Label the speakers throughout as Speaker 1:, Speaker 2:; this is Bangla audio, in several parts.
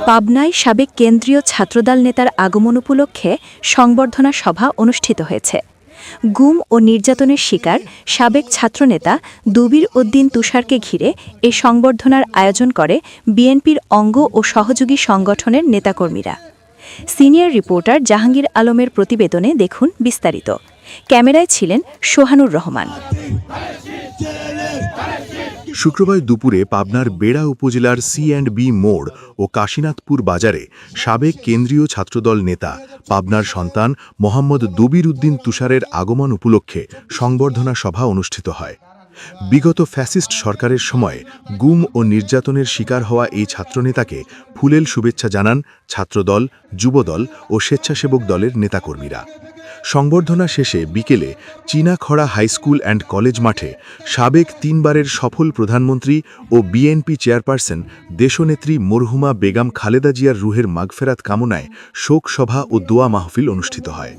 Speaker 1: পাবনায় সাবেক কেন্দ্রীয় ছাত্রদল নেতার আগমন উপলক্ষে সংবর্ধনা সভা অনুষ্ঠিত হয়েছে। গুম ও নির্যাতনের শিকার সাবেক ছাত্রনেতা দবির উদ্দিন তুষারকে ঘিরে এই সংবর্ধনার আয়োজন করে বিএনপির অঙ্গ ও সহযোগী সংগঠনের নেতাকর্মীরা। সিনিয়র রিপোর্টার জাহাঙ্গীর আলমের প্রতিবেদনে দেখুন বিস্তারিত। ক্যামেরায় ছিলেন সোহানুর রহমান।
Speaker 2: শুক্রবার দুপুরে পাবনার বেড়া উপজেলার সি&বি মোড় ও কাশীনাথপুর বাজারে সাবেক কেন্দ্রীয় ছাত্রদল নেতা পাবনার সন্তান মোহাম্মদ দবির উদ্দিন তুষারের আগমন উপলক্ষে সংবর্ধনা সভা অনুষ্ঠিত হয়। বিগত ফ্যাসিস্ট সরকারের সময় গুম ও নির্যাতনের শিকার হওয়া এই ছাত্রনেতাকে ফুলেল শুভেচ্ছা জানান ছাত্রদল, যুবদল ও স্বেচ্ছাসেবক দলের নেতাকর্মীরা। সংবর্ধনা শেষে বিকেলে চীনাখড়া হাইস্কুল অ্যান্ড কলেজ মাঠে সাবেক 3বারের সফল প্রধানমন্ত্রী ও বিএনপি চেয়ারপারসন দেশনেত্রী মরহুমা বেগম খালেদা জিয়ার রুহের মাগফেরাত কামনায় শোক সভা ও দোয়া মাহফিল অনুষ্ঠিত হয়।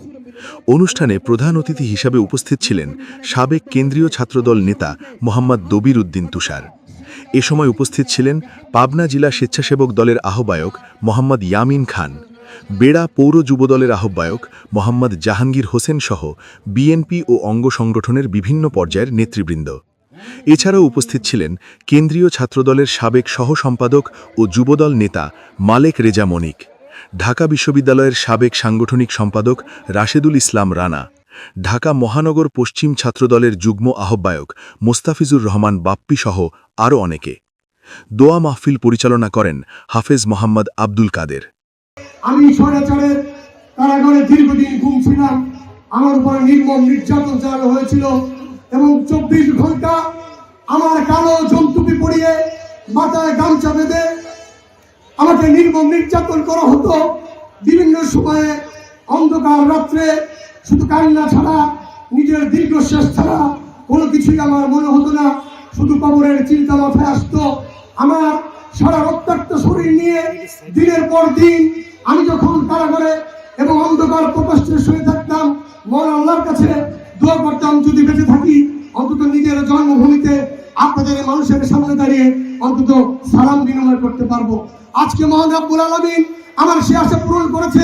Speaker 2: অনুষ্ঠানে প্রধান অতিথি হিসাবে উপস্থিত ছিলেন সাবেক কেন্দ্রীয় ছাত্রদল নেতা মোহাম্মদ দবির উদ্দিন তুষার। এ সময় উপস্থিত ছিলেন পাবনা জেলা স্বেচ্ছাসেবক দলের আহ্বায়ক মোহাম্মদ ইয়ামিন খান, বেড়া পৌর যুবদলের আহ্বায়ক মোহাম্মদ জাহাঙ্গীর হোসেন সহ বিএনপি ও অঙ্গ সংগঠনের বিভিন্ন পর্যায়ের নেতৃবৃন্দ। এছাড়াও উপস্থিত ছিলেন কেন্দ্রীয় ছাত্রদলের সাবেক সহ সম্পাদক ও যুবদল নেতা মালেক রেজা মনিক, ঢাকা বিশ্ববিদ্যালয়ের সাবেক সাংগঠনিক সম্পাদক রাশেদুল ইসলাম রানা, ঢাকা মহানগর পশ্চিম ছাত্রদলের যুগ্ম আহ্বায়ক মোস্তাফিজুর রহমান বাপ্পি সহ আরও অনেকে। দোয়া মাহফিল পরিচালনা করেন হাফেজ মোহাম্মদ আব্দুল কাদের।
Speaker 3: আমি স্বৈরাচারের কারাগারে দীর্ঘদিন গুম ছিলাম। আমার উপরে নির্মম নির্যাতন চালানো হয়েছিল এবং 24 ঘন্টা আমার কালো জন্তুপি পরিয়ে মাথায় গামছা বেঁধে আমাকে নির্মম নির্যাতন করা হতো। বিভিন্ন সময়ে অন্ধকার রাত্রে শুধু কান্না ছাড়া, নিজের দীর্ঘশ্বাস ছাড়া কোনো কিছুই আমার মনে হতো না। শুধু কবরের চিন্তা মাথায় আসতো। আমার সারা রক্তাক্ত শরীর নিয়ে দিনের পর দিন আমি যখন কারাগারে এবং অন্ধকার প্রকোষ্ঠে শুয়ে থাকতাম, মহান আল্লাহর কাছে দোয়া করতাম, যদি বেঁচে থাকি অন্তত নিজের জন্মভূমিতে আপনাদের মানুষের সামনে দাঁড়িয়ে অন্তত সালাম বিনিময় করতে পারবো। আজকে মহান রব্বুল আলামিন আমার সে আশা পূরণ করেছে।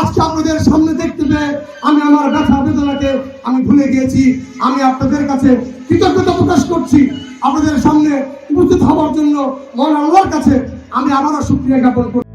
Speaker 3: আজকে আপনাদের সামনে দেখতে পেয়ে আমি আমার ব্যথা বেদনাকে আমি ভুলে গিয়েছি। আমি আপনাদের কাছে কৃতজ্ঞতা প্রকাশ করছি। আপনাদের সামনে উপস্থিত হওয়ার জন্য মহান আল্লাহর কাছে আমি আবারও শুকরিয়া জ্ঞাপন করছি।